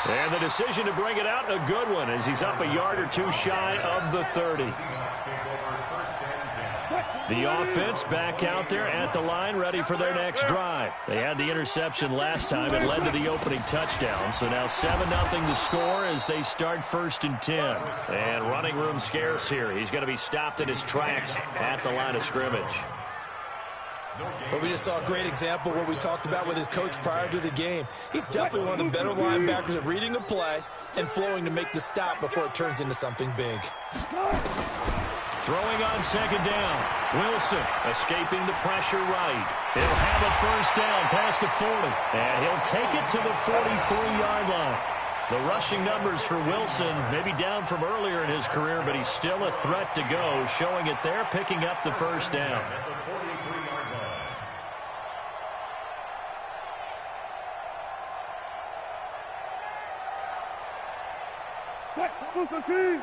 And the decision to bring it out, a good one, as he's up a yard or two shy of the 30. The offense back out there at the line, ready for their next drive. They had the interception last time. It led to the opening touchdown. So now 7-0 to score as they start 1st and 10. And running room scarce here. He's going to be stopped in his tracks at the line of scrimmage. But we just saw a great example of what we talked about with his coach prior to the game. He's definitely one of the better linebackers at reading the play and flowing to make the stop before it turns into something big. Throwing on 2nd down. Wilson escaping the pressure right. He'll have a 1st down past the 40. And he'll take it to the 43-yard line. The rushing numbers for Wilson maybe down from earlier in his career, but he's still a threat to go, showing it there, picking up the 1st down. Check, 43.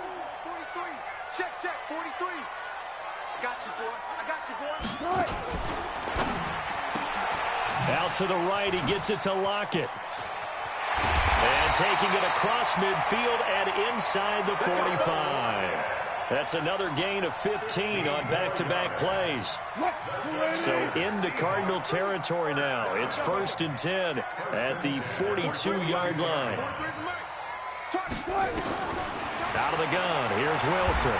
Check, 43. I got you, boy. I got you, boy. Out to the right, he gets it to Lockett. And taking it across midfield and inside the 45. That's another gain of 15 on back-to-back plays. So into Cardinal territory now. It's 1st and 10 at the 42-yard line. Out of the gun, here's Wilson.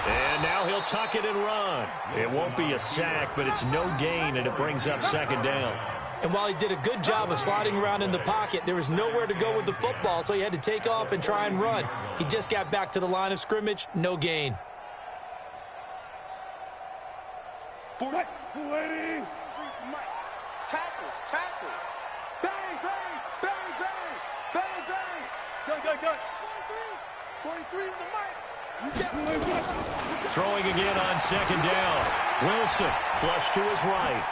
And now he'll tuck it and run. It won't be a sack, but it's no gain, and it brings up 2nd down. And while he did a good job of sliding around in the pocket, there was nowhere to go with the football, so he had to take off and try and run. He just got back to the line of scrimmage, no gain. 40. Tackles. Bang, bang, bang, bang, bang, bang. Go. 43 in the mic. You got it. Throwing again on 2nd down. Wilson flush to his right.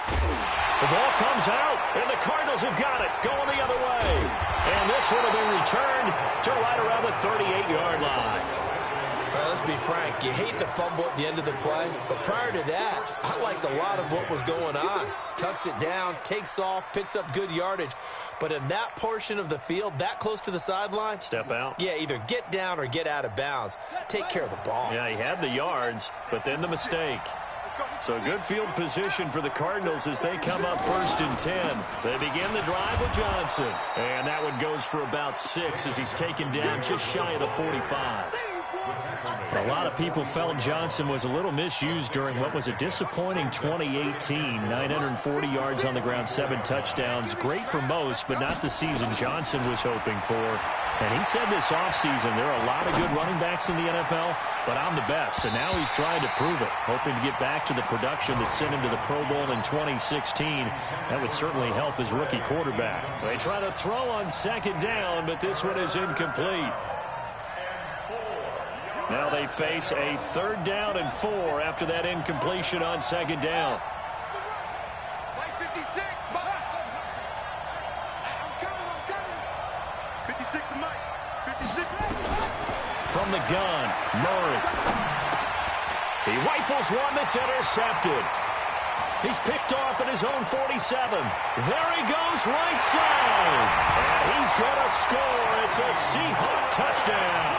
The ball comes out, and the Cardinals have got it, going the other way. And this one will be returned to right around the 38-yard line. Well, let's be frank. You hate the fumble at the end of the play, but prior to that, I liked a lot of what was going on. Tucks it down, takes off, picks up good yardage. But in that portion of the field, that close to the sideline, step out. Yeah, either get down or get out of bounds. Take care of the ball. Yeah, he had the yards, but then the mistake. So good field position for the Cardinals as they come up 1st and 10. They begin the drive with Johnson. And that one goes for about 6 as he's taken down just shy of the 45. A lot of people felt Johnson was a little misused during what was a disappointing 2018. 940 yards on the ground, 7 touchdowns. Great for most, but not the season Johnson was hoping for. And he said this offseason there are a lot of good running backs in the NFL, but I'm the best. And now he's trying to prove it, hoping to get back to the production that sent him to the Pro Bowl in 2016. That would certainly help his rookie quarterback. They try to throw on 2nd down, but this one is incomplete. Now they face a 3rd down and 4 after that incompletion on 2nd down. 56, I'm coming. 56 to Mike. 56. From the gun, Murray. He rifles one that's intercepted. He's picked off at his own 47. There he goes, right side. And he's going to score. It's a Seahawks touchdown.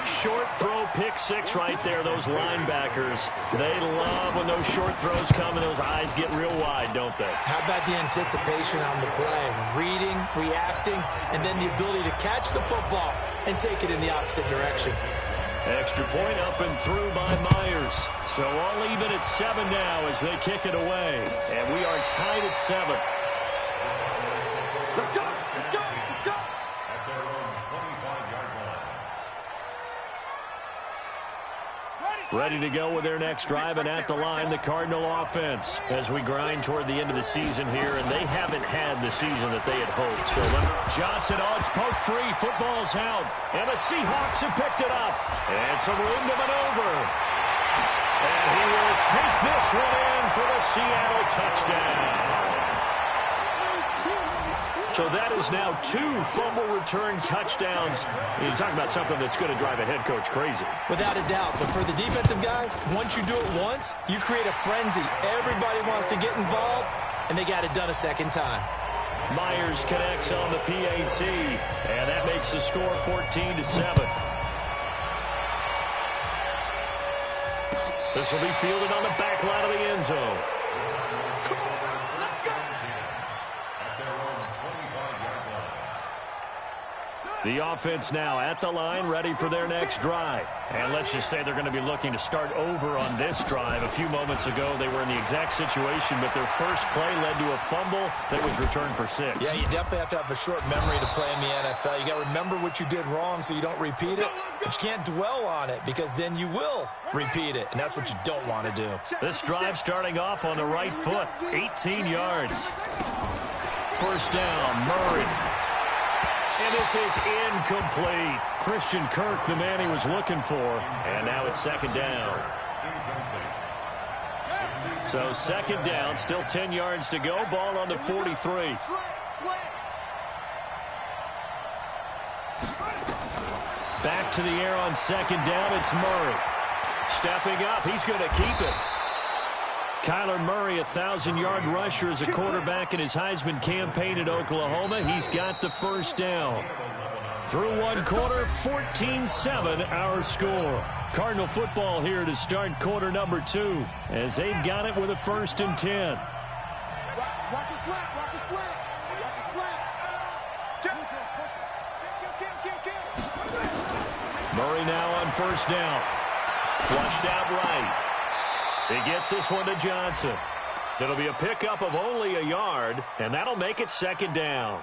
Short throw, pick 6 right there. Those linebackers, they love when those short throws come and those eyes get real wide, don't they? How about the anticipation on the play? Reading, reacting, and then the ability to catch the football and take it in the opposite direction. Extra point up and through by Myers. So all even at 7 now as they kick it away. And we are tied at 7. Let's go. At their own 25-yard line. Ready to go with their next drive, and at the line, the Cardinal offense as we grind toward the end of the season here, and they haven't had the season that they had hoped. So Johnson, it's poked free. Football's out, and the Seahawks have picked it up. And some room to maneuver. And he will take this one in for the Seattle touchdown. So that is now 2 fumble return touchdowns. You talk about something that's going to drive a head coach crazy. Without a doubt. But for the defensive guys, once you do it once, you create a frenzy. Everybody wants to get involved, and they got it done a second time. Myers connects on the PAT, and that makes the score 14-7. This will be fielded on the back line of the end zone. The offense now at the line, ready for their next drive. And let's just say they're going to be looking to start over on this drive. A few moments ago, they were in the exact situation, but their first play led to a fumble that was returned for 6. Yeah, you definitely have to have a short memory to play in the NFL. You got to remember what you did wrong so you don't repeat it, but you can't dwell on it because then you will repeat it, and that's what you don't want to do. This drive starting off on the right foot, 18 yards. First down, Murray. And this is incomplete. Christian Kirk, the man he was looking for. And now it's second down. So second down, still 10 yards to go. Ball on the 43. Back to the air on second down. It's Murray. Stepping up. He's going to keep it. Kyler Murray, 1,000-yard rusher as a quarterback in his Heisman campaign at Oklahoma. He's got the first down. Through one quarter, 14-7 our score. Cardinal football here to start quarter number 2 as they've got it with a 1st and 10. Watch your slap, watch your slap. Watch your slap. Murray now on first down. Flushed out right. He gets this one to Johnson. It'll be a pickup of only a yard, and that'll make it second down.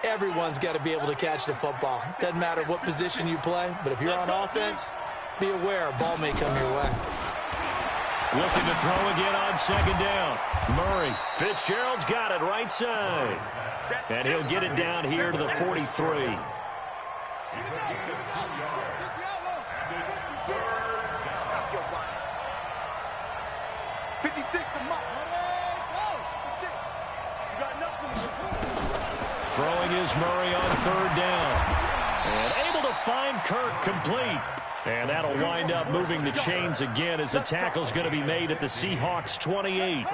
Everyone's got to be able to catch the football. Doesn't matter what position you play, but if you're on offense, be aware a ball may come your way. Looking to throw again on second down. Murray. Fitzgerald's got it right side. And he'll get it down here to the 43. Throwing is Murray on third down. And able to find Kirk complete. And that'll wind up moving the chains again as the tackle's going to be made at the Seahawks 28.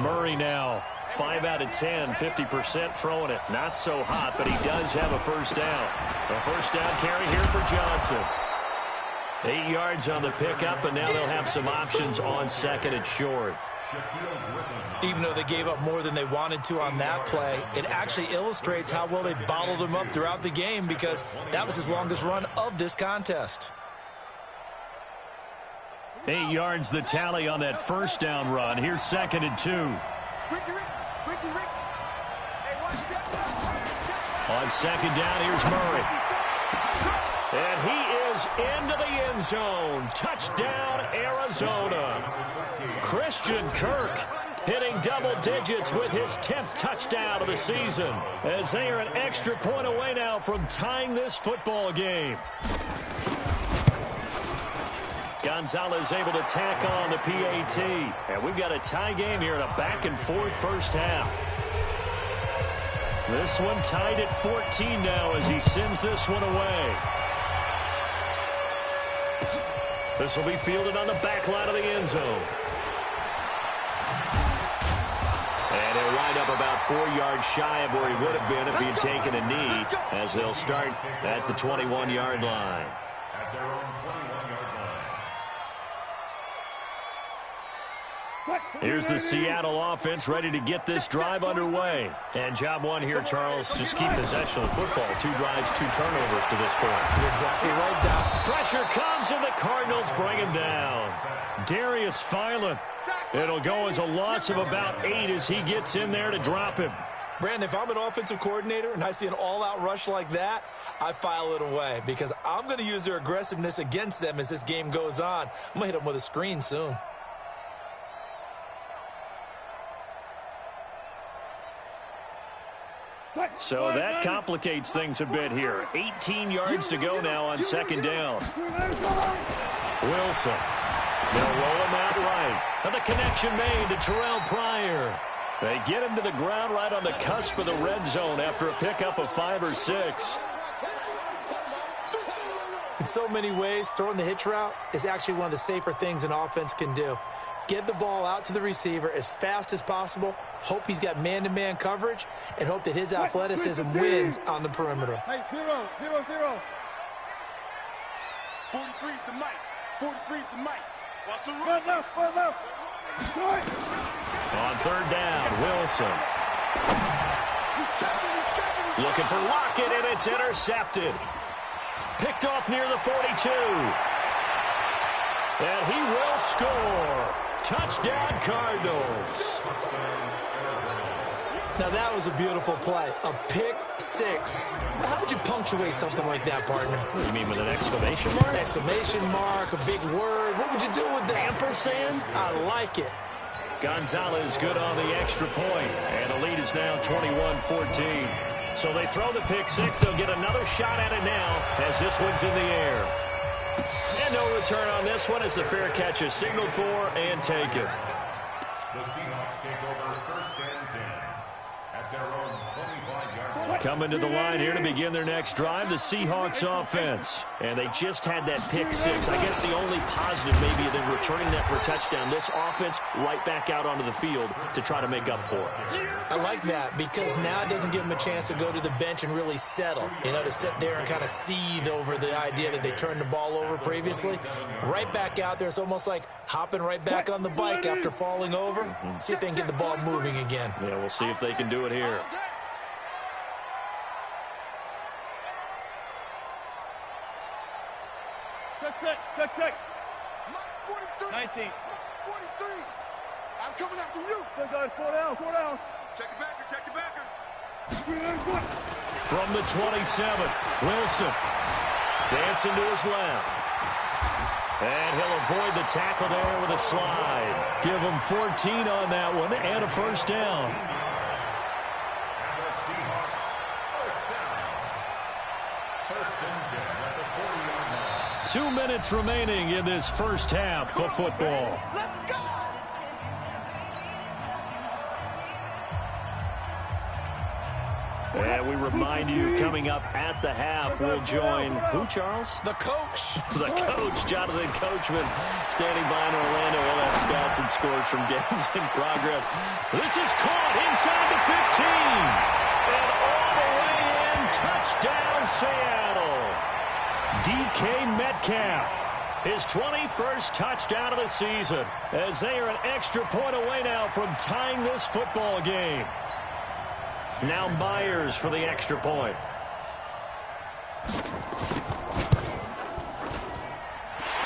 Murray now 5 out of 10, 50% throwing it. Not so hot, but he does have a first down. A first down carry here for Johnson. 8 yards on the pickup, and now they'll have some options on second and short. Even though they gave up more than they wanted to on that play, it actually illustrates how well they bottled him up throughout the game because that was his longest run of this contest. 8 yards the tally on that first down run. Here's second and 2. On second down, here's Murray. And he is into the end zone. Touchdown, Arizona. Christian Kirk hitting double digits with his 10th touchdown of the season as they are an extra point away now from tying this football game. Gonzalez able to tack on the PAT. And we've got a tie game here in a back-and-forth first half. This one tied at 14 now as he sends this one away. This will be fielded on the back line of the end zone. And he'll wind up about 4 yards shy of where he would have been if he had taken a knee as they'll start at the 21-yard line. At their own 21-yard line. Here's the Seattle offense ready to get this drive underway. And job one here, Charles, just keep possession of the football. 2 drives, 2 turnovers to this point. You're exactly right, Doc. Pressure comes, and the Cardinals bring him down. Darius Philon. It'll go as a loss of about 8 as he gets in there to drop him. Brandon, if I'm an offensive coordinator and I see an all-out rush like that, I file it away because I'm going to use their aggressiveness against them as this game goes on. I'm going to hit them with a screen soon. So that complicates things a bit here. 18 yards to go now on second down. Wilson. They'll roll him out right. And the connection made to Terrell Pryor. They get him to the ground right on the cusp of the red zone after a pickup of 5 or 6. In so many ways, throwing the hitch route is actually one of the safer things an offense can do. get the ball out to the receiver as fast as possible, hope he's got man-to-man coverage, and hope that his athleticism wins on the perimeter. Hey, 0-0-0. 43's the mic. 43's the mic. What's the run? Run left. On third down, Wilson. He's checking. Looking for Lockett, and it's intercepted. Picked off near the 42. And he will score. Touchdown, Cardinals. Now, that was a beautiful play. A pick six. How would you punctuate something like that, partner? What do you mean, with an exclamation mark? Exclamation mark, a big word. What would you do with that? Ampersand? I like it. Gonzalez good on the extra point. And the lead is now 21-14. So they throw the pick six. They'll get another shot at it now as this one's in the air. And no return on this one as the fair catch is signaled for and taken. The Seahawks take over first and 10 at their own 25-yard line. Coming to the line here to begin their next drive, the Seahawks offense. And they just had that pick six. I guess the only positive maybe of them returning that for a touchdown. This offense right back out onto the field to try to make up for it. I like that because now it doesn't give them a chance to go to the bench and really settle. To sit there and kind of seethe over the idea that they turned the ball over previously. Right back out there. It's almost like hopping right back on the bike after falling over. See if they can get the ball moving again. Yeah, we'll see if they can do it here. Check. 19. 43. I'm coming after you. Four down. Check the backer. From the 27, Wilson dancing to his left. And he'll avoid the tackle there with a slide. Give him 14 on that one and a first down. And the Seahawks first down. First and 10 at the 40-yard line. 2 minutes remaining in this first half of football. Let's go. And we remind you, coming up at the half, we'll join who, Charles? The coach. The coach, Jonathan Coachman, standing by in Orlando. We'll have stats and scores from games in progress. This is caught inside the 15. And all the way in, touchdown, Seattle. DK Metcalf, his 21st touchdown of the season, as they are an extra point away now from tying this football game. Now Myers for the extra point.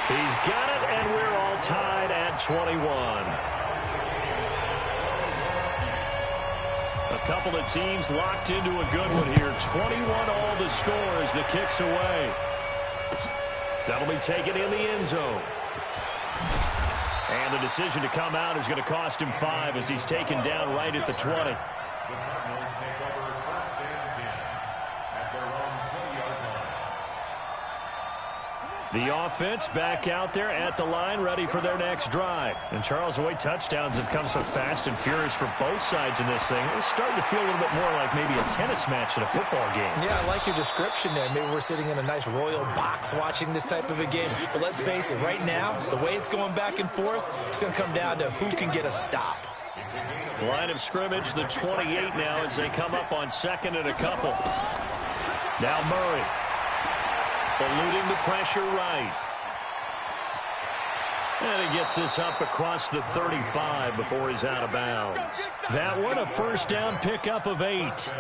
He's got it, and we're all tied at 21. A couple of teams locked into a good one here. 21 all the score as the kick's away. That'll be taken in the end zone. And the decision to come out is going to cost him 5 as he's taken down right at the 20. The Cardinals take over first and 10 at their own 20-yard line. The offense back out there at the line, ready for their next drive. And Charles, the way touchdowns have come so fast and furious for both sides in this thing, it's starting to feel a little bit more like maybe a tennis match in a football game. Yeah, I like your description there. Maybe we're sitting in a nice royal box watching this type of a game. But let's face it, right now, the way it's going back and forth, it's going to come down to who can get a stop. Line of scrimmage, the 28 now as they come up on second and a couple. Now Murray, eluding the pressure right. And he gets this up across the 35 before he's out of bounds. That one, a first down pickup of 8.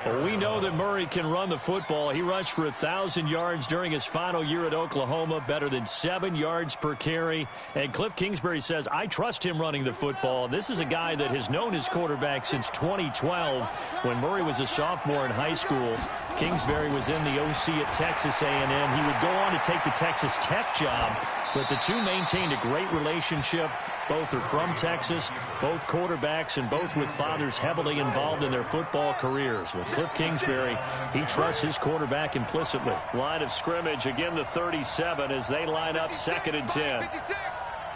Well, we know that Murray can run the football. He rushed for 1,000 yards during his final year at Oklahoma, better than 7 yards per carry. And Cliff Kingsbury says, I trust him running the football. This is a guy that has known his quarterback since 2012 when Murray was a sophomore in high school. Kingsbury was in the OC at Texas A&M. He would go on to take the Texas Tech job, but the two maintained a great relationship. Both are from Texas, both quarterbacks, and both with fathers heavily involved in their football careers. With Cliff Kingsbury, he trusts his quarterback implicitly. Line of scrimmage, again the 37 as they line up second and 10. 56.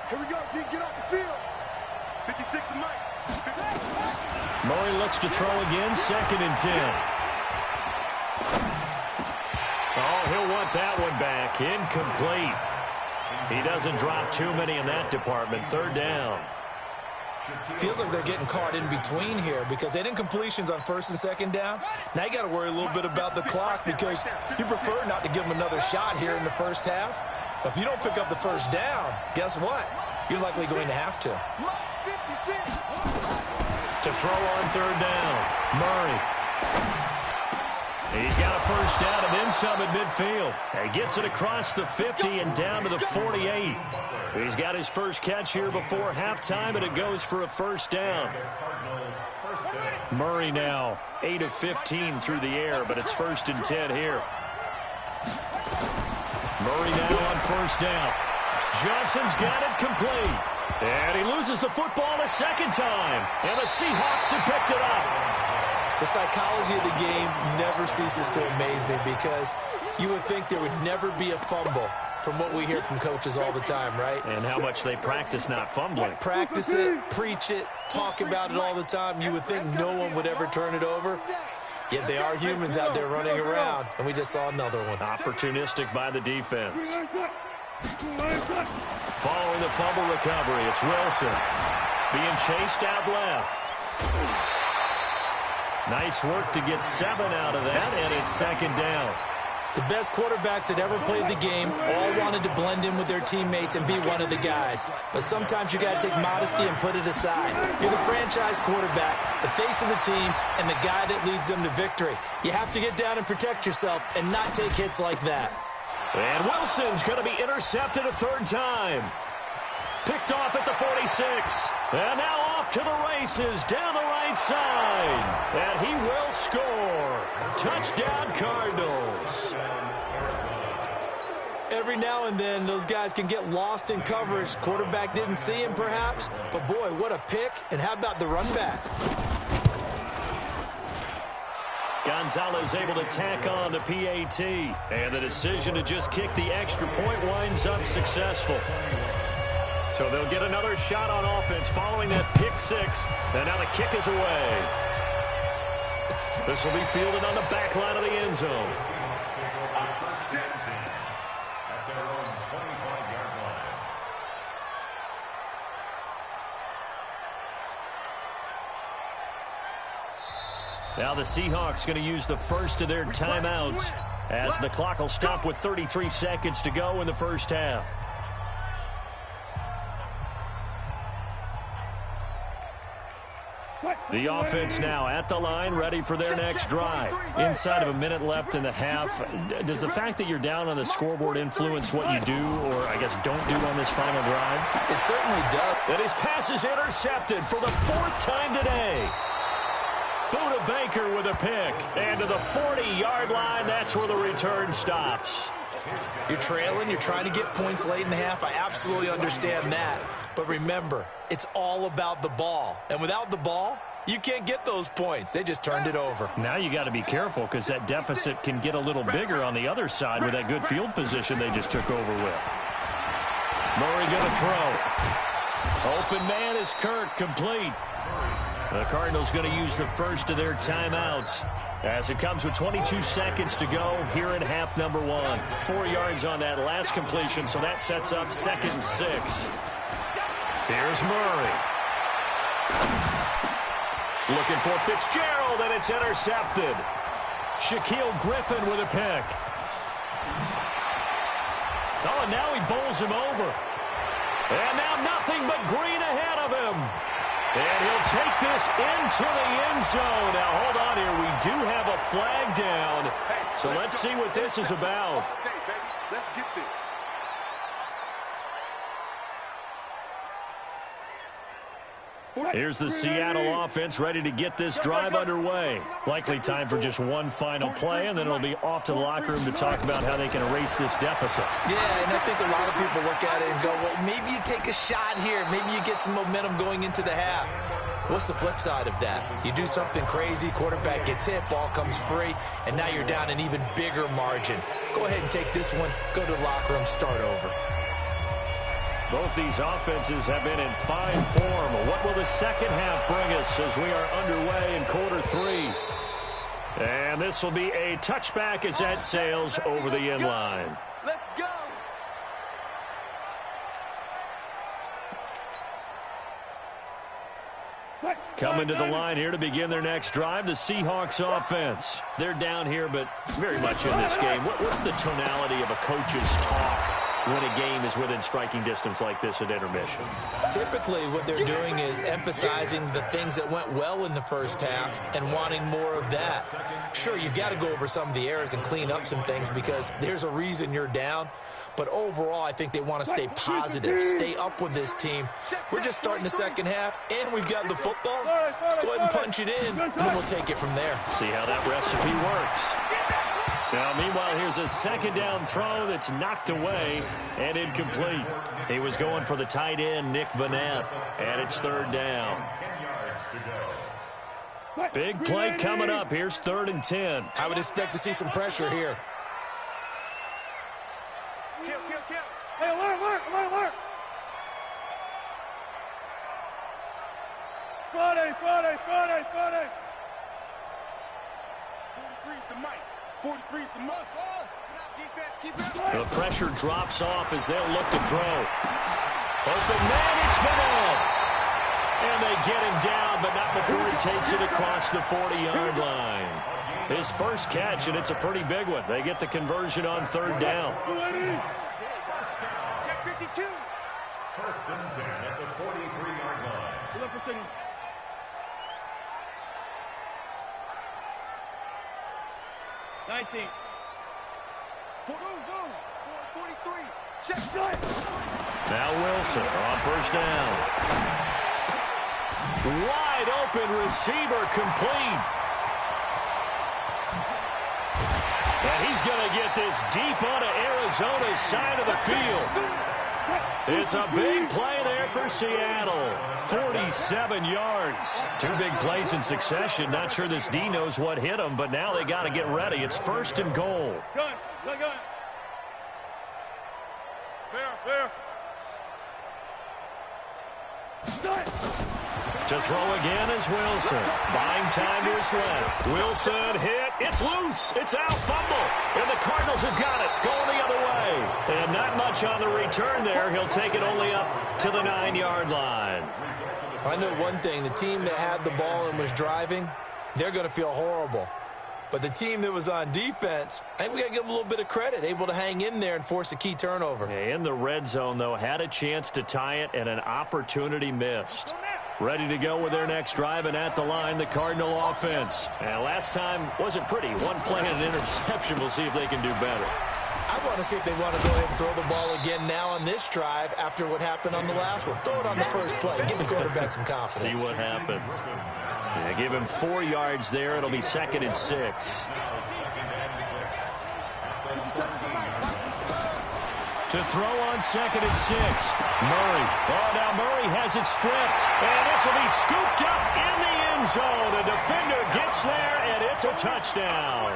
Here we go, G. Get off the field. 56 to Mike. Murray looks to throw again, second and 10. Oh, he'll want that one back. Incomplete. He doesn't drop too many in that department. Third down. Feels like they're getting caught in between here because they didn't completions on first and second down. Now you got to worry a little bit about the clock because you prefer not to give them another shot here in the first half. But if you don't pick up the first down, guess what? You're likely going to have to. To throw on third down, Murray. He's got a first down and then some at midfield. He gets it across the 50 and down to the 48. He's got his first catch here before halftime, and it goes for a first down. Murray now 8 of 15 through the air, but it's 1st and 10 here. Murray now on first down. Johnson's got it complete. And he loses the football a second time. And the Seahawks have picked it up. The psychology of the game never ceases to amaze me because you would think there would never be a fumble from what we hear from coaches all the time, right? And how much they practice not fumbling. Practice it, preach it, talk about it all the time. You would think no one would ever turn it over. Yet they are humans out there running around, and we just saw another one. Opportunistic by the defense. Following the fumble recovery, it's Wilson. Being chased out left. Nice work to get 7 out of that, and it's 2nd down. The best quarterbacks that ever played the game all wanted to blend in with their teammates and be one of the guys. But sometimes you got to take modesty and put it aside. You're the franchise quarterback, the face of the team, and the guy that leads them to victory. You have to get down and protect yourself and not take hits like that. And Wilson's going to be intercepted a 3rd time. Picked off at the 46. And now off to the races down the right side. And he will score. Touchdown, Cardinals. Every now and then, those guys can get lost in coverage. Quarterback didn't see him, perhaps. But, boy, what a pick. And how about the run back? Gonzalez able to tack on the PAT. And the decision to just kick the extra point winds up successful. So they'll get another shot on offense following that pick 6. And now the kick is away. This will be fielded on the back line of the end zone. Now the Seahawks going to use the first of their timeouts as the clock will stop with 33 seconds to go in the first half. The offense now at the line, ready for their next drive. Inside of a minute left in the half, does the fact that you're down on the scoreboard influence what you do, or I guess don't do on this final drive? It certainly does. And his pass is intercepted for the 4th time today. Buda Baker with a pick. And to the 40-yard line, that's where the return stops. You're trailing. You're trying to get points late in the half. I absolutely understand that. But remember, it's all about the ball. And without the ball, you can't get those points. They just turned it over. Now you got to be careful because that deficit can get a little bigger on the other side with that good field position they just took over with. Murray going to throw. Open man is Kirk, complete. The Cardinals going to use the first of their timeouts as it comes with 22 seconds to go here in half number 1. 4 yards on that last completion, so that sets up 2nd and 6. Here's Murray. Looking for Fitzgerald, and it's intercepted. Shaquille Griffin with a pick. Oh, and now he bowls him over. And now nothing but green ahead of him. And he'll take this into the end zone. Now, hold on here. We do have a flag down. So let's see what this is about. Let's get this. Here's the Seattle offense ready to get this drive underway. Likely time for just one final play, and then it'll be off to the locker room to talk about how they can erase this deficit. Yeah, and I think a lot of people look at it and go, well, maybe you take a shot here. Maybe you get some momentum going into the half. What's the flip side of that? You do something crazy, quarterback gets hit, ball comes free, and now you're down an even bigger margin. Go ahead and take this one, go to the locker room, start over. Both these offenses have been in fine form. What will the second half bring us as we are underway in quarter 3? And this will be a touchback as that sails over the end line. Let's go. Coming to the line here to begin their next drive, the Seahawks offense. They're down here, but very much in this game. What's the tonality of a coach's talk when a game is within striking distance like this at intermission? Typically, what they're doing is emphasizing the things that went well in the first half and wanting more of that. Sure, you've got to go over some of the errors and clean up some things because there's a reason you're down. But overall, I think they want to stay positive, stay up with this team. We're just starting the second half, and we've got the football. Let's go ahead and punch it in, and then we'll take it from there. See how that recipe works. Now, meanwhile, here's a second down throw that's knocked away and incomplete. He was going for the tight end, Nick Vanette, and it's third down. 10 yards to go. Big play coming up. Here's 3rd and 10. I would expect to see some pressure here. Kill. Hey, alert. 43's the mic. 43's the must. Defense, keep it up. The pressure drops off as they'll look to throw. Open man, it's Vanette. And they get him down, but not before he takes it across the 40-yard line. His first catch, and it's a pretty big one. They get the conversion on 3rd down. Check 52. 1st and 10 at the 43-yard line. 19. 43. Check. Now Wilson on 1st down. Wide open receiver complete. And he's going to get this deep onto Arizona's side of the field. It's a big play there for Seattle. 47 yards. 2 big plays in succession. Not sure this D knows what hit him, but now they got to get ready. It's 1st and goal. Gun. Fair. To throw again is Wilson. Buying time to his left. Wilson hit. It's loose. It's out. Fumble. And the Cardinals have got it. Going the other way. And not much on the return there. He'll take it only up to the 9-yard line. I know one thing. The team that had the ball and was driving, they're going to feel horrible. But the team that was on defense, I think we got to give them a little bit of credit, able to hang in there and force a key turnover. In the red zone, though, had a chance to tie it and an opportunity missed. Ready to go with their next drive, and at the line, the Cardinal offense. And last time wasn't pretty. One play and an interception. We'll see if they can do better. I want to see if they want to go ahead and throw the ball again now on this drive after what happened on the last one. Throw it on the first play. Give the quarterback some confidence. See what happens. Yeah, give him 4 yards there. It'll be 2nd and 6. To throw on 2nd and 6. Murray. Oh, now Murray has it stripped. And this will be scooped up in the end zone. The defender gets there, and it's a touchdown.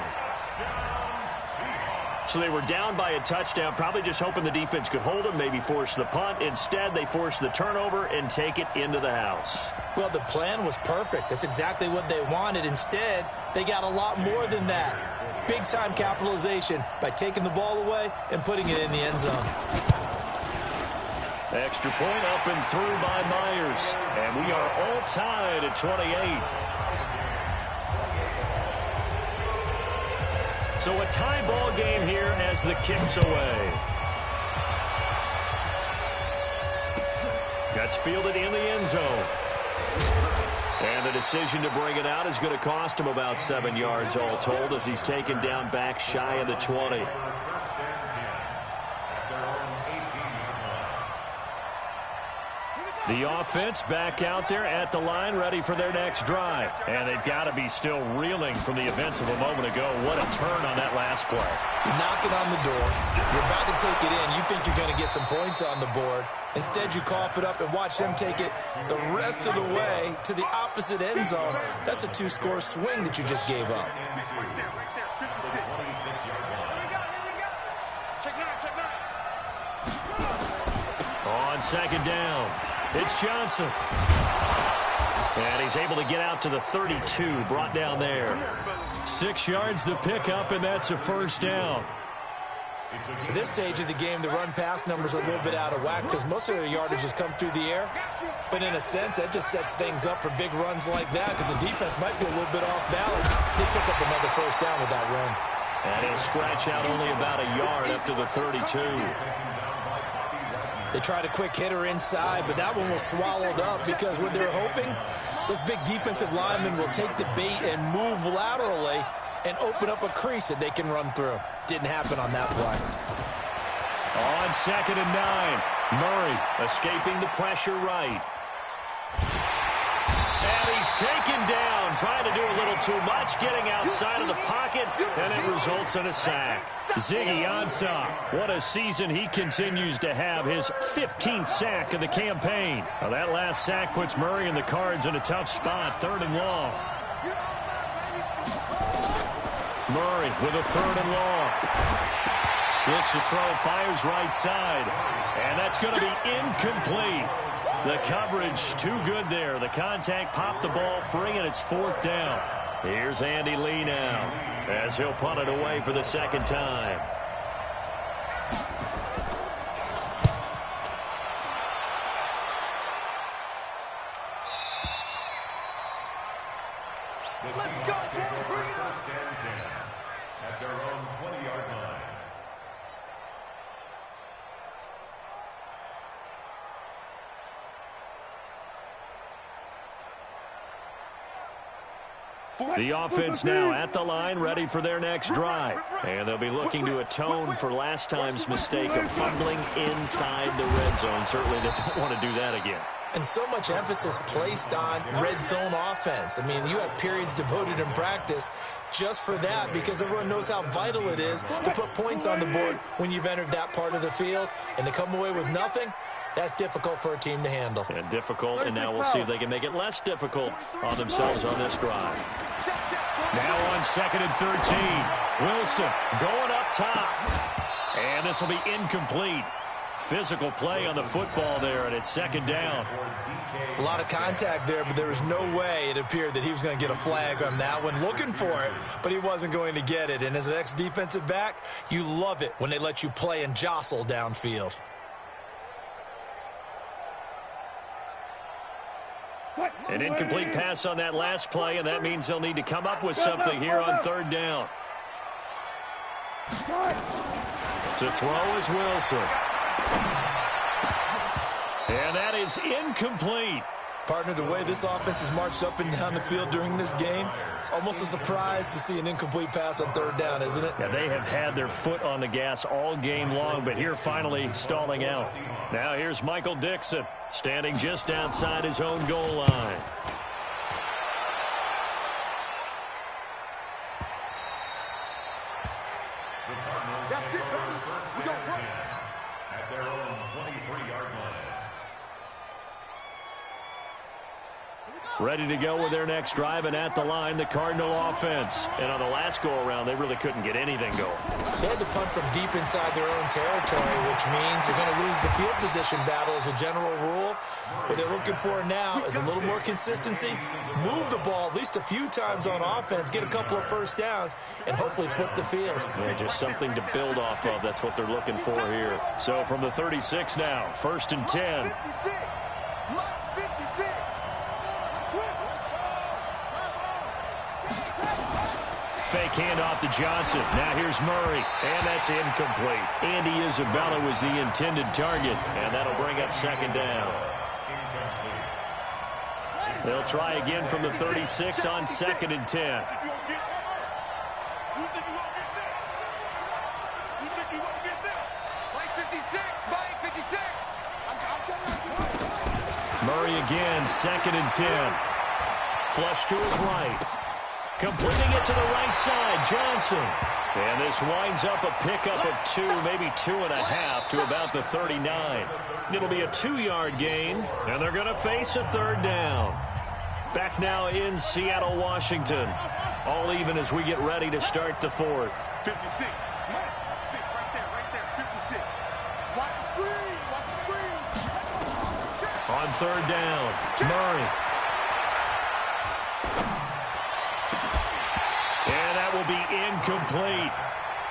So they were down by a touchdown, probably just hoping the defense could hold them, maybe force the punt. Instead, they force the turnover and take it into the house. Well, the plan was perfect. That's exactly what they wanted. Instead, they got a lot more than that. Big-time capitalization by taking the ball away and putting it in the end zone. Extra point up and through by Myers. And we are all tied at 28. So a tie ball game here as the kick's away. That's fielded in the end zone. And the decision to bring it out is going to cost him about 7 yards all told as he's taken down back shy of the 20. The offense back out there at the line, ready for their next drive. And they've got to be still reeling from the events of a moment ago. What a turn on that last play. You're knocking on the door. You're about to take it in. You think you're going to get some points on the board. Instead, you cough it up and watch them take it the rest of the way to the opposite end zone. That's a 2-score swing that you just gave up. Right there. 56. Check 9. On 2nd down, it's Johnson. And he's able to get out to the 32, brought down there. 6 yards the pickup, and that's a 1st down. At this stage of the game, the run-pass numbers are a little bit out of whack because most of their yardage has come through the air. But in a sense, that just sets things up for big runs like that because the defense might be a little bit off balance. They pick up another first down with that run. And he'll scratch out only about a yard up to the 32. They tried a quick hitter inside, but that one was swallowed up because what they're hoping, those big defensive linemen will take the bait and move laterally and open up a crease that they can run through. Didn't happen on that play. On 2nd and 9, Murray escaping the pressure right. And he's taken down, trying to do a little too much, getting outside of the pocket, and it results in a sack. Ziggy Ansah, what a season he continues to have, his 15th sack of the campaign. Now that last sack puts Murray and the Cards in a tough spot, 3rd and long. Murray with a 3rd and long. Looks to throw, fires right side, and that's going to be incomplete. The coverage too good there. The contact popped the ball free, and it's 4th down. Here's Andy Lee now as he'll punt it away for the 2nd time. Let's go, first and 10 at their own 20-yard line. The offense now at the line, ready for their next drive. And they'll be looking to atone for last time's mistake of fumbling inside the red zone. Certainly they don't want to do that again. And so much emphasis placed on red zone offense. I mean, you have periods devoted in practice just for that because everyone knows how vital it is to put points on the board when you've entered that part of the field. And to come away with nothing, that's difficult for a team to handle. And difficult, and now we'll see if they can make it less difficult on themselves on this drive. Now on 2nd and 13. Wilson going up top. And this will be incomplete. Physical play on the football there, and it's 2nd down. A lot of contact there, but there was no way it appeared that he was going to get a flag on that one. Looking for it, but he wasn't going to get it. And as an ex-defensive back, you love it when they let you play and jostle downfield. An incomplete pass on that last play, and that means they'll need to come up with something here on 3rd down. To throw is Wilson. And that is incomplete. Partner, the way this offense has marched up and down the field during this game, it's almost a surprise to see an incomplete pass on 3rd down, isn't it? Yeah, they have had their foot on the gas all game long, but here finally stalling out. Now here's Michael Dixon, standing just outside his own goal line. That's it, baby. We don't run. At their own 23-yard line. Ready to go with their next drive, and at the line, the Cardinal offense. And on the last go-around, they really couldn't get anything going. They had to punt from deep inside their own territory, which means you're going to lose the field position battle as a general rule. What they're looking for now is a little more consistency, move the ball at least a few times on offense, get a couple of first downs, and hopefully flip the field. Yeah, just something to build off of. That's what they're looking for here. So from the 36 now, 1st and 10. 56. Mike's 56. Fake handoff to Johnson. Now here's Murray, and that's incomplete. Andy Isabella was the intended target, and that'll bring up 2nd down. They'll try again from the 36 on 2nd and 10. Mike 56. Mike 56. Murray again, 2nd and 10. Flush to his right. Completing it to the right side, Johnson. And this winds up a pickup of 2, maybe 2.5 to about the 39. It'll be a 2-yard gain, and they're going to face a 3rd down. Back now in Seattle, Washington. All even as we get ready to start the 4th. 56. Mike 6 right there. 56. Watch the screen. Watch the screen. On 3rd down, Murray. And that will be incomplete.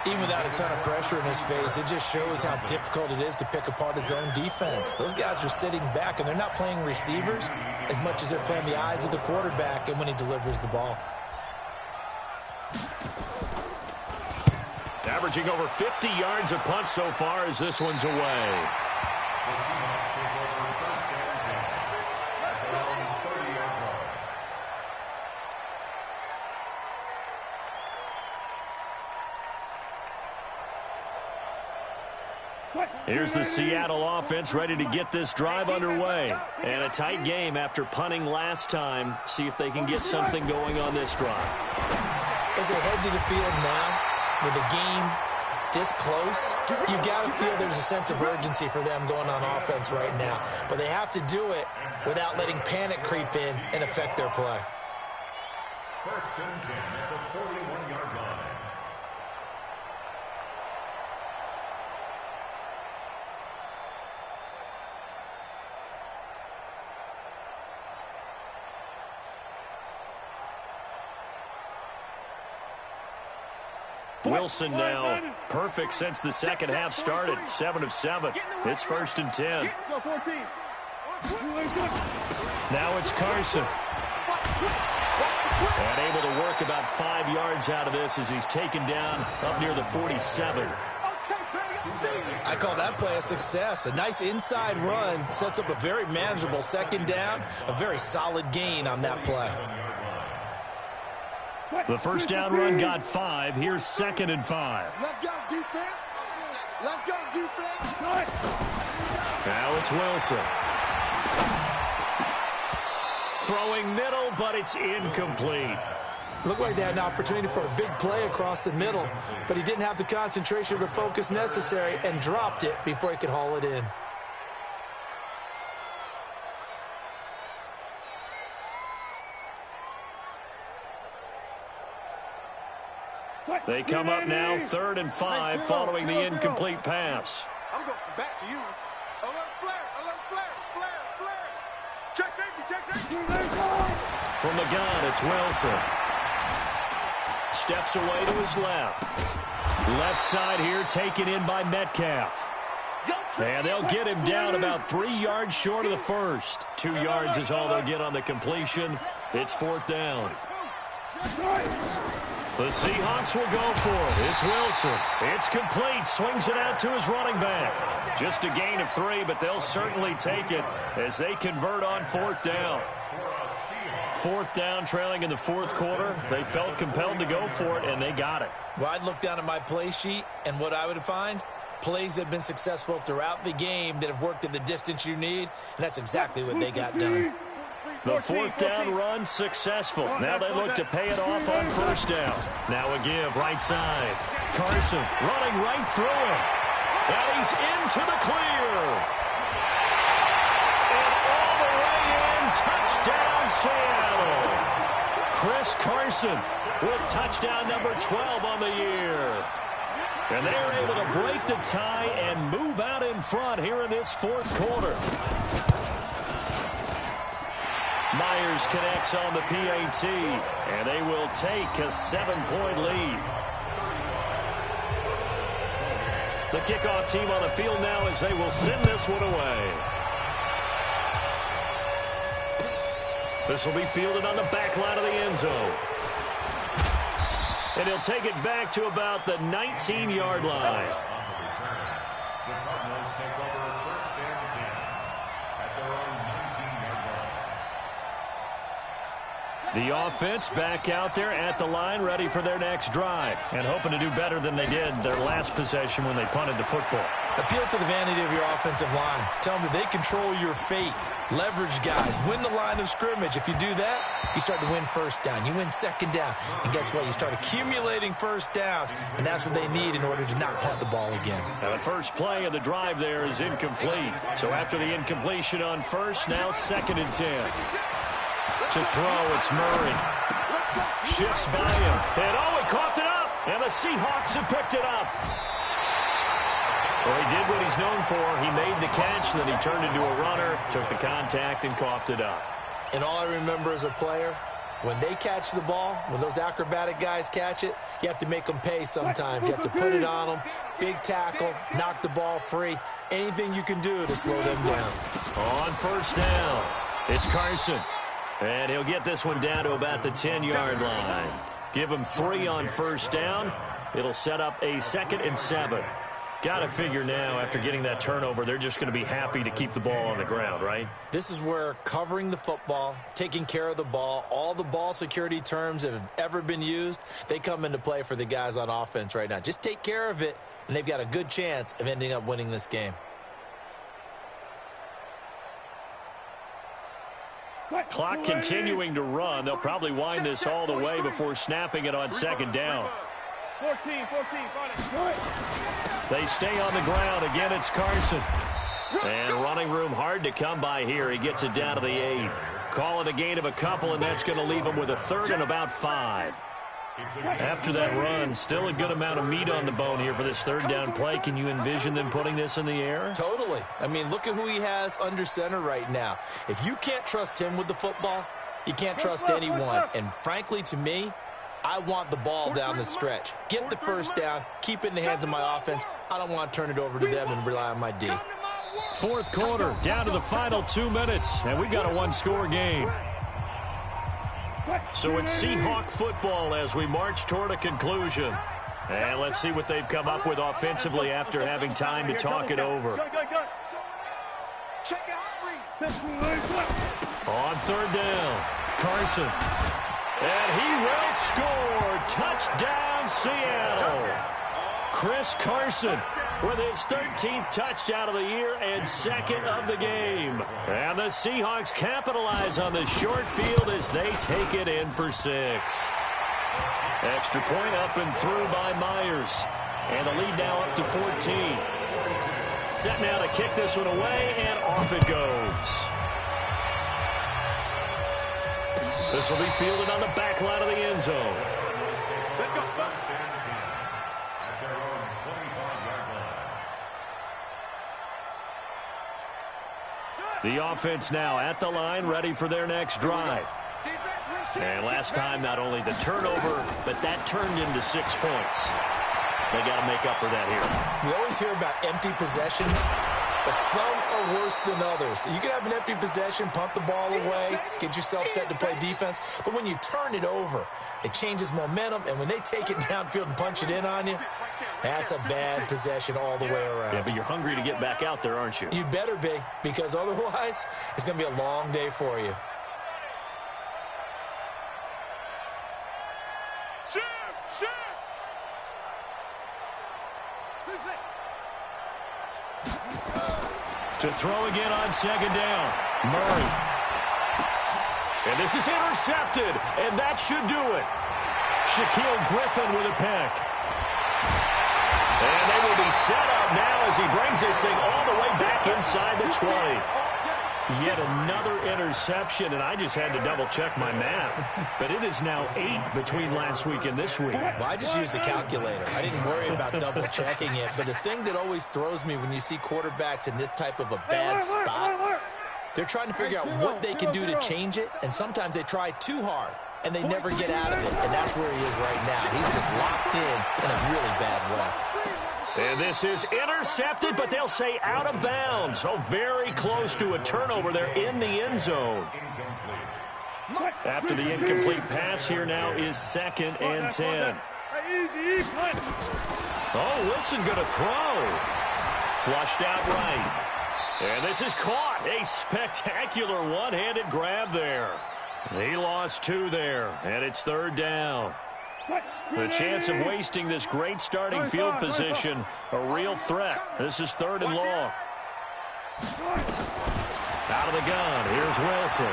Even without a ton of pressure in his face, it just shows how difficult it is to pick apart his own defense. Those guys are sitting back, and they're not playing receivers as much as they're playing the eyes of the quarterback and when he delivers the ball. Averaging over 50 yards a punt so far as this one's away. The Seahawks take over first and 10 at their own 30-yard line. Here's the Seattle offense ready to get this drive underway. And a tight game after punting last time. See if they can get something going on this drive. As they head to the field now, with the game this close, you've got to feel there's a sense of urgency for them going on offense right now. But they have to do it without letting panic creep in and affect their play. First and 10 at the 41-yard line. Wilson now perfect since the second half started. 7 of 7. It's first and 10. Now it's Carson. And able to work about 5 yards out of this as he's taken down up near the 47. I call that play a success. A nice inside run sets up a very manageable second down. A very solid gain on that play. The first down run got 5. Here's second and 5. Let's go, defense. Let's go, defense. Now it's Wilson. Throwing middle, but it's incomplete. Looked like they had an opportunity for a big play across the middle, but he didn't have the concentration or the focus necessary and dropped it before he could haul it in. They come up now 3rd and 5 following the incomplete pass. I'm going back to you. Alert flare, flare. Check safety. From the gun, it's Wilson. Steps away to his left. Left side here taken in by Metcalf. And they'll get him down about 3 yards short of the first. 2 yards is all they'll get on the completion. It's 4th down. The Seahawks will go for it. It's Wilson. It's complete. Swings it out to his running back. Just a gain of 3, but they'll certainly take it as they convert on 4th down. 4th down, trailing in the 4th quarter. They felt compelled to go for it, and they got it. Well, I'd look down at my play sheet, and what I would find, plays that have been successful throughout the game that have worked at the distance you need, and that's exactly what they got done. The 4th down run successful. Now they look to pay it off on 1st down. Now a give right side. Carson running right through him. And he's into the clear. And all the way in. Touchdown Seattle. Chris Carson with touchdown number 12 on the year. And they are able to break the tie and move out in front here in this 4th quarter. Myers connects on the PAT, and they will take a 7-point lead. The kickoff team on the field now as they will send this one away. This will be fielded on the back line of the end zone. And he'll take it back to about the 19-yard line. The Cardinals take over first and 10 at their own 19-yard line. The offense back out there at the line, ready for their next drive, and hoping to do better than they did their last possession when they punted the football. Appeal to the vanity of your offensive line. Tell them that they control your fate. Leverage guys. Win the line of scrimmage. If you do that, you start to win 1st down. You win 2nd down. And guess what? You start accumulating 1st downs, and that's what they need in order to not punt the ball again. Now the first play of the drive there is incomplete. So after the incompletion on 1st, now 2nd and 10. To throw, it's Murray. Shifts by him. And he coughed it up. And the Seahawks have picked it up. Well, he did what he's known for. He made the catch, then he turned into a runner, took the contact, and coughed it up. And all I remember as a player, When they catch the ball, when those acrobatic guys catch it, you have to make them pay sometimes. You have to put it on them, big tackle, knock the ball free. Anything you can do to slow them down. On first down, it's Carson. And he'll get this one down to about the 10-yard line. Give him 3 on first down. It'll set up a 2nd and 7. Got to figure now, after getting that turnover, they're just going to be happy to keep the ball on the ground, right? This is where covering the football, taking care of the ball, all the ball security terms that have ever been used, they come into play for the guys on offense right now. Just take care of it, and they've got a good chance of ending up winning this game. Clock continuing to run. They'll probably wind this all the way before snapping it on 2nd down. 14, They stay on the ground. Again, it's Carson. And running room hard to come by here. He gets it down to the 8. Call it a gain of a couple, and that's going to leave him with a 3rd and about 5. After that run, still a good amount of meat on the bone here for this 3rd down play. Can you envision them putting this in the air? Totally. I mean, look at who he has under center right now. If you can't trust him with the football, you can't trust anyone. And frankly, to me, I want the ball down the stretch. Get the first down, keep it in the hands of my offense. I don't want to turn it over to them and rely on my D. 4th quarter, down to the final 2 minutes, and we've got a 1-score game. So it's Seahawk football as we march toward a conclusion. And let's see what they've come up with offensively after having time to talk it over. On 3rd down, Carson. And he will score. Touchdown, Seattle. Chris Carson with his 13th touchdown of the year and 2nd of the game. And the Seahawks capitalize on the short field as they take it in for 6. Extra point up and through by Myers. And the lead now up to 14. Set now to kick this one away, and off it goes. This will be fielded on the back line of the end zone. Let's go. The offense now at the line, ready for their next drive. And last time, not only the turnover, but that turned into 6 points. They got to make up for that here. We always hear about empty possessions, but some are worse than others. You can have an empty possession, punt the ball away, get yourself set to play defense, but when you turn it over, it changes momentum, and when they take it downfield and punch it in on you, that's a bad possession all the way around. Yeah, but you're hungry to get back out there, aren't you? You better be, because otherwise, it's going to be a long day for you. To throw again on 2nd down, Murray. And this is intercepted, and that should do it. Shaquille Griffin with a pick. And they will be set up now as he brings this thing all the way back inside the 20. Yet another interception, and I just had to double-check my math. But it is now 8 between last week and this week. Well, I just used a calculator. I didn't worry about double-checking it. But the thing that always throws me when you see quarterbacks in this type of a bad spot, they're trying to figure out what they can do to change it, and sometimes they try too hard, and they never get out of it. And that's where he is right now. He's just locked in a really bad way. And this is intercepted, but they'll say out of bounds. So very close to a turnover there in the end zone. After the incomplete pass, here now is 2nd and 10. Oh, Wilson going to throw. Flushed out right. And this is caught. A spectacular one-handed grab there. He lost 2 there, and it's 3rd down. The chance of wasting this great starting field position, a real threat. This is 3rd and long. Out of the gun, here's Wilson.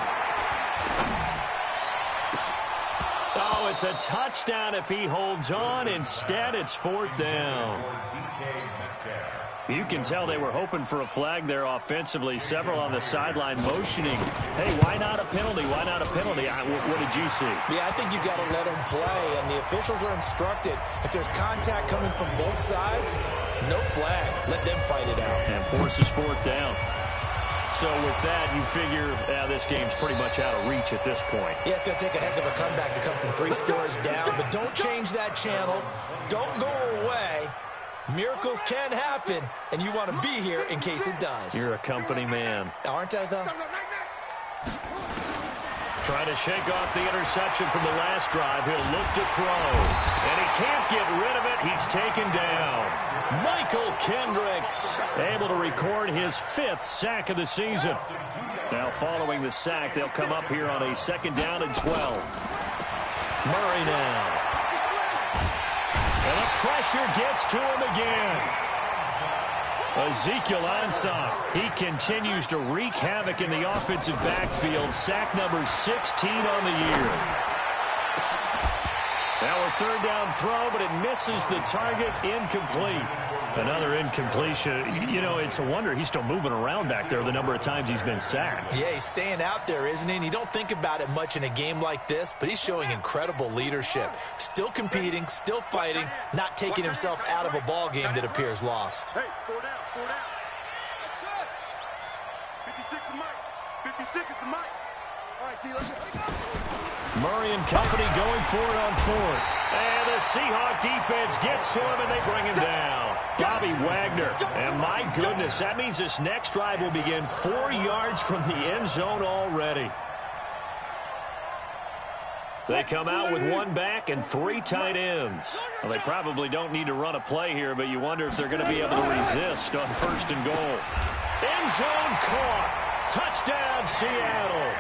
Oh, it's a touchdown if he holds on. Instead, it's 4th down. You can tell they were hoping for a flag there offensively. Several on the sideline motioning. Hey, why not a penalty? Why not a penalty? What did you see? Yeah, I think you've got to let them play, and the officials are instructed. If there's contact coming from both sides, no flag. Let them fight it out. And forces 4th down. So with that, you figure this game's pretty much out of reach at this point. Yeah, it's going to take a heck of a comeback to come from 3 scores down, but don't change that channel. Don't go away. Miracles can happen, and you want to be here in case it does. You're a company man. Aren't I, though? Trying to shake off the interception from the last drive. He'll look to throw. And he can't get rid of it. He's taken down. Michael Kendricks able to record his 5th sack of the season. Now following the sack, they'll come up here on a 2nd down and 12. Murray now. And the pressure gets to him again. Ezekiel Ansah, he continues to wreak havoc in the offensive backfield. Sack number 16 on the year. Now a 3rd down throw, but it misses the target, incomplete. Another incompletion. You know, it's a wonder he's still moving around back there the number of times he's been sacked. Yeah, he's staying out there, isn't he? And you don't think about it much in a game like this, but he's showing incredible leadership. Still competing, still fighting, not taking himself out of a ball game that appears lost. Hey, 4 down, 4 down. 56 is Mike. 56 is the Mike. All right, T, let's go. Murray and company going for it on 4th. And the Seahawks defense gets to him, and they bring him down. Bobby Wagner. And my goodness, that means this next drive will begin 4 yards from the end zone already. They come out with 1 back and 3 tight ends. Well, they probably don't need to run a play here, but you wonder if they're going to be able to resist on 1st and goal. End zone caught. Touchdown, Seattle.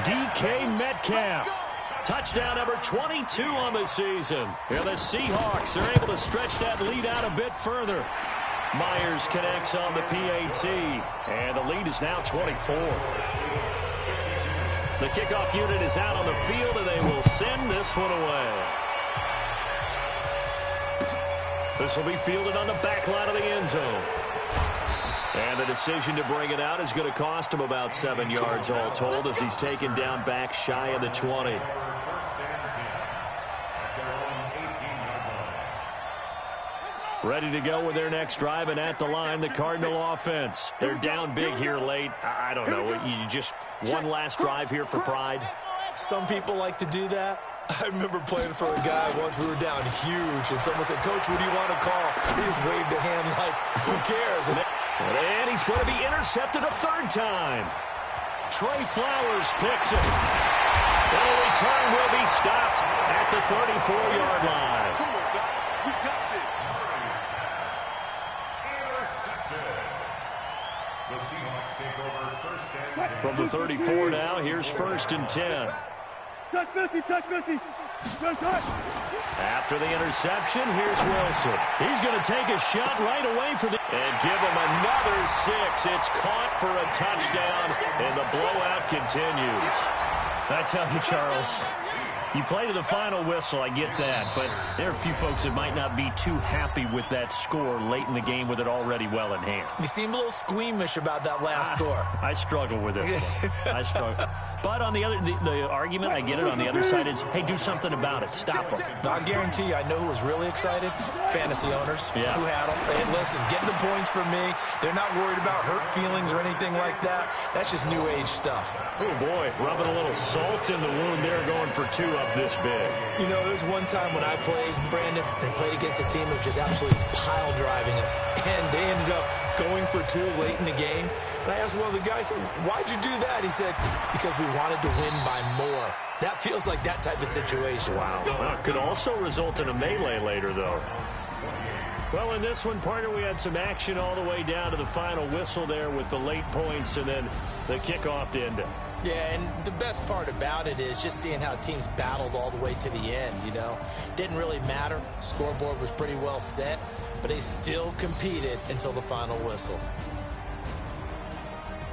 DK Metcalf. Touchdown number 22 on the season. Here the Seahawks are able to stretch that lead out a bit further. Myers connects on the PAT, and the lead is now 24. The kickoff unit is out on the field, and they will send this one away. This will be fielded on the back line of the end zone. And the decision to bring it out is going to cost him about 7 yards all told as he's taken down back shy of the 20. Ready to go with their next drive, and at the line, the Cardinal offense. They're down big here late. I don't know. You just one last drive here for pride. Some people like to do that. I remember playing for a guy once. We were down huge, and someone said, "Coach, what do you want to call?" He just waved a hand like, who cares? And he's going to be intercepted a 3rd time. Trey Flowers picks it. The return will be stopped at the 34-yard line. Come on, guys. We got this. Intercepted. The Seahawks take over 1st and 10. From the 34 now, here's 1st and 10. Touch 50, touch 50. Touch. After the interception, here's Wilson. He's going to take a shot right away for the... And give him another 6. It's caught for a touchdown, and the blowout continues. I tell you, Charles, you play to the final whistle, I get that, but there are a few folks that might not be too happy with that score late in the game with it already well in hand. You seem a little squeamish about that last score. I struggle with this one. I struggle. But on the other, the argument, I get it, on the other side is, hey, do something about it. Stop them. I guarantee you, I know who was really excited. Fantasy owners Yeah. who had them. Hey, listen, get the points for me. They're not worried about hurt feelings or anything like that. That's just new age stuff. Oh, boy, rubbing a little salt in the wound there, going for 2 up this big. You know, there's one time when I played, Brandon, and played against a team that was just absolutely pile driving us. And they ended up going for 2 late in the game. And I asked one of the guys, why'd you do that? He said, because we wanted to win by more. That feels like that type of situation. Wow. Well, it could also result in a melee later, though. Well, in this one, partner, we had some action all the way down to the final whistle there with the late points and then the kickoff to end it. Yeah, and the best part about it is just seeing how teams battled all the way to the end, you know. Didn't really matter. Scoreboard was pretty well set, but they still competed until the final whistle.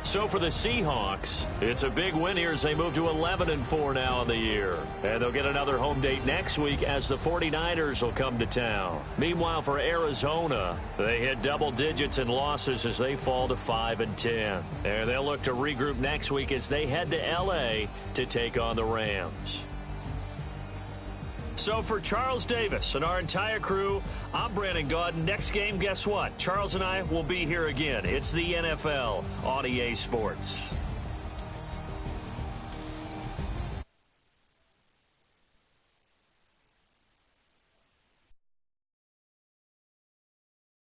So for the Seahawks, it's a big win here as they move to 11-4 now in the year. And they'll get another home date next week as the 49ers will come to town. Meanwhile, for Arizona, they hit double digits in losses as they fall to 5-10. And they'll look to regroup next week as they head to L.A. to take on the Rams. So for Charles Davis and our entire crew, I'm Brandon Gaudin. Next game, guess what? Charles and I will be here again. It's the NFL on EA Sports.